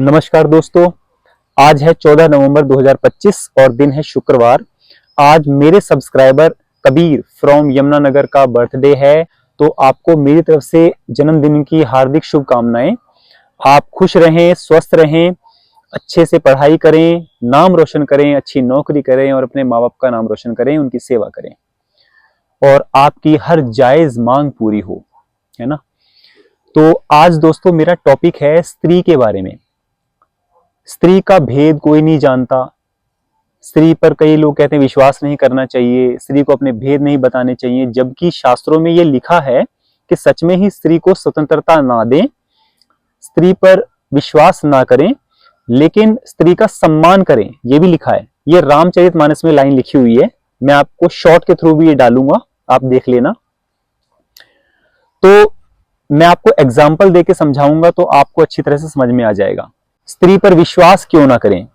नमस्कार दोस्तों। आज है 14 नवंबर 2025 और दिन है शुक्रवार। आज मेरे सब्सक्राइबर कबीर फ्रॉम यमुनानगर का बर्थडे है, तो आपको मेरी तरफ से जन्मदिन की हार्दिक शुभकामनाएं। आप खुश रहें, स्वस्थ रहें, अच्छे से पढ़ाई करें, नाम रोशन करें, अच्छी नौकरी करें और अपने माँ बाप का नाम रोशन करें, उनकी सेवा करें और आपकी हर जायज मांग पूरी हो, है ना। तो आज दोस्तों मेरा टॉपिक है स्त्री के बारे में। स्त्री का भेद कोई नहीं जानता। स्त्री पर कई लोग कहते हैं विश्वास नहीं करना चाहिए, स्त्री को अपने भेद नहीं बताने चाहिए, जबकि शास्त्रों में यह लिखा है कि सच में ही स्त्री को स्वतंत्रता ना दें, स्त्री पर विश्वास ना करें, लेकिन स्त्री का सम्मान करें, यह भी लिखा है। यह रामचरितमानस में लाइन लिखी हुई है, मैं आपको शॉर्ट के थ्रू भी ये डालूंगा, आप देख लेना। तो मैं आपको एग्जाम्पल देके समझाऊंगा तो आपको अच्छी तरह से समझ में आ जाएगा। स्त्री पर विश्वास क्यों ना करें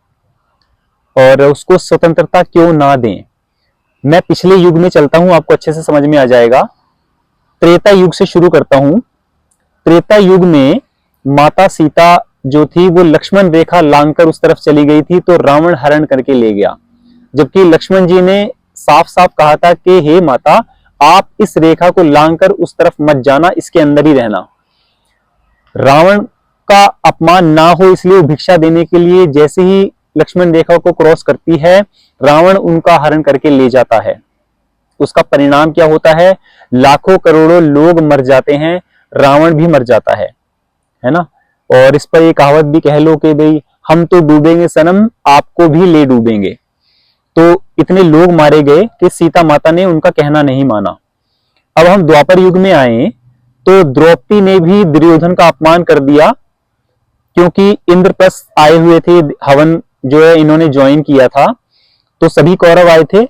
और उसको स्वतंत्रता क्यों ना दें। मैं पिछले युग में चलता हूं, आपको अच्छे से समझ में आ जाएगा। त्रेता युग से शुरू करता हूं। त्रेता युग में माता सीता जो थी वो लक्ष्मण रेखा लांघकर उस तरफ चली गई थी, तो रावण हरण करके ले गया, जबकि लक्ष्मण जी ने साफ साफ कहा था कि हे माता, आप इस रेखा को लांघकर उस तरफ मत जाना, इसके अंदर ही रहना। रावण का अपमान ना हो इसलिए वो भिक्षा देने के लिए जैसे ही लक्ष्मण रेखा को क्रॉस करती है, रावण उनका हरण करके ले जाता है। उसका परिणाम क्या होता है? लाखों करोड़ों लोग मर जाते हैं, रावण भी मर जाता है ना। और इस पर ये कहावत भी कह लो कि भाई हम तो डूबेंगे सनम, आपको भी ले डूबेंगे। तो इतने लोग मारे गए कि सीता माता ने उनका कहना नहीं माना। अब हम द्वापर युग में आए तो द्रौपदी ने भी दुर्योधन का अपमान कर दिया, क्योंकि इंद्रप्रस्थ आए हुए थे, हवन जो है इन्होंने ज्वाइन किया था, तो सभी कौरव आए थे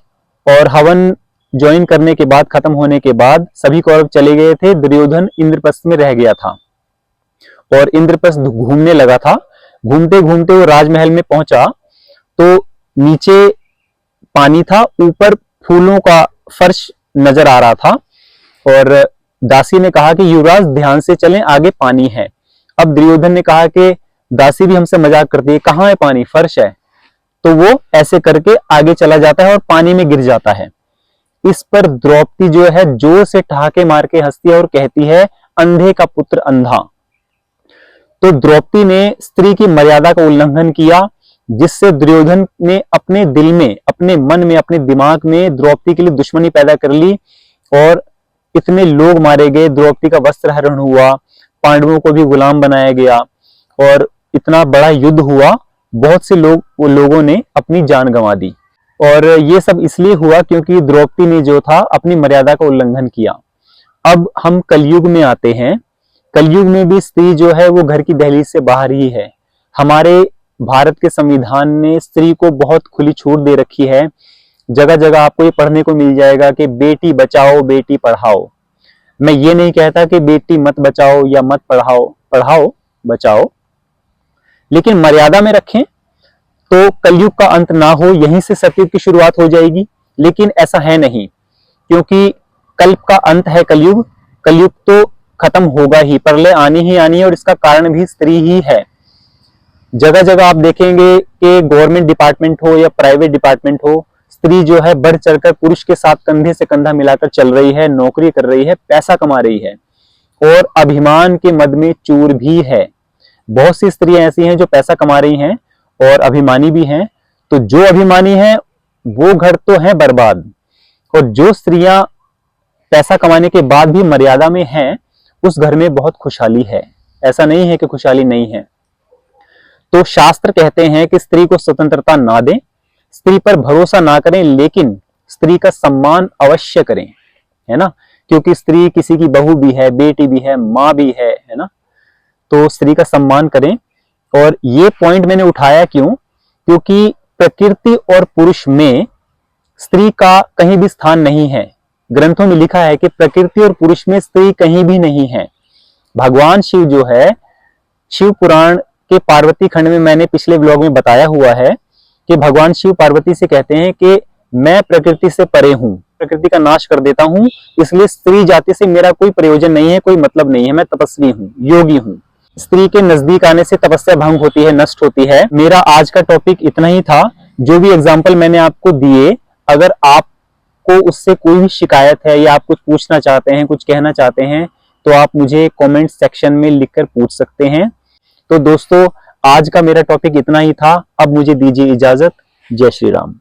और हवन ज्वाइन करने के बाद, खत्म होने के बाद सभी कौरव चले गए थे, दुर्योधन इंद्रप्रस्थ में रह गया था और इंद्रप्रस्थ घूमने लगा था। घूमते घूमते वो राजमहल में पहुंचा तो नीचे पानी था, ऊपर फूलों का फर्श नजर आ रहा था और दासी ने कहा कि युवराज ध्यान से चलें, आगे पानी है। अब दुर्योधन ने कहा कि दासी भी हमसे मजाक करती है, कहाँ है पानी? फर्श है। तो वो ऐसे करके आगे चला जाता है और पानी में गिर जाता है। इस पर द्रौपदी जो है जोर से ठहाके मार के हंसती है और कहती है, अंधे का पुत्र अंधा। तो द्रौपदी ने स्त्री की मर्यादा का उल्लंघन किया, जिससे दुर्योधन ने अपने दिल में, अपने मन में, अपने दिमाग में द्रौपदी के लिए दुश्मनी पैदा कर ली और इतने लोग मारे गए, द्रौपदी का वस्त्र हरण हुआ, पांडवों को भी गुलाम बनाया गया और इतना बड़ा युद्ध हुआ। बहुत से लोगों ने अपनी जान गंवा दी और ये सब इसलिए हुआ क्योंकि द्रौपदी ने जो था अपनी मर्यादा का उल्लंघन किया। अब हम कलयुग में आते हैं। कलयुग में भी स्त्री जो है वो घर की दहलीज से बाहर ही है। हमारे भारत के संविधान ने स्त्री को बहुत खुली छूट दे रखी है। जगह जगह आपको ये पढ़ने को मिल जाएगा कि बेटी बचाओ बेटी पढ़ाओ। मैं ये नहीं कहता कि बेटी मत बचाओ या मत पढ़ाओ, पढ़ाओ बचाओ, लेकिन मर्यादा में रखें, तो कलयुग का अंत ना हो, यहीं से सतयुग की शुरुआत हो जाएगी। लेकिन ऐसा है नहीं, क्योंकि कल्प का अंत है कलयुग। कलयुग तो खत्म होगा ही, प्रलय आनी ही आनी है और इसका कारण भी स्त्री ही है। जगह जगह आप देखेंगे कि गवर्नमेंट डिपार्टमेंट हो या प्राइवेट डिपार्टमेंट हो, स्त्री जो है बढ़ चढ़कर पुरुष के साथ कंधे से कंधा मिलाकर चल रही है, नौकरी कर रही है, पैसा कमा रही है और अभिमान के मद में चूर भी है। बहुत सी स्त्रियां ऐसी हैं जो पैसा कमा रही हैं और अभिमानी भी हैं। तो जो अभिमानी है वो घर तो है बर्बाद, और जो स्त्रियां पैसा कमाने के बाद भी मर्यादा में हैं, उस घर में बहुत खुशहाली है। ऐसा नहीं है कि खुशहाली नहीं है। तो शास्त्र कहते हैं कि स्त्री को स्वतंत्रता ना दें, स्त्री पर भरोसा ना करें, लेकिन स्त्री का सम्मान अवश्य करें, है ना। क्योंकि स्त्री किसी की बहू भी है, बेटी भी है, माँ भी है ना। तो स्त्री का सम्मान करें। और ये पॉइंट मैंने उठाया क्यों? क्योंकि प्रकृति और पुरुष में स्त्री का कहीं भी स्थान नहीं है। ग्रंथों में लिखा है कि प्रकृति और पुरुष में स्त्री कहीं भी नहीं है। भगवान शिव जो है, शिव पुराण के पार्वती खंड में मैंने पिछले ब्लॉग में बताया हुआ है कि भगवान शिव पार्वती से कहते हैं कि मैं प्रकृति से परे हूं, प्रकृति का नाश कर देता हूं, इसलिए स्त्री जाति से मेरा कोई प्रयोजन नहीं है, कोई मतलब नहीं है, मैं तपस्वी हूं, योगी हूं। स्त्री के नजदीक आने से तपस्या भंग होती है, नष्ट होती है। मेरा आज का टॉपिक इतना ही था। जो भी एग्जाम्पल मैंने आपको दिए, अगर आपको उससे कोई भी शिकायत है या आप कुछ पूछना चाहते हैं, कुछ कहना चाहते हैं, तो आप मुझे कमेंट सेक्शन में लिखकर पूछ सकते हैं। तो दोस्तों, आज का मेरा टॉपिक इतना ही था। अब मुझे दीजिए इजाजत। जय श्री राम।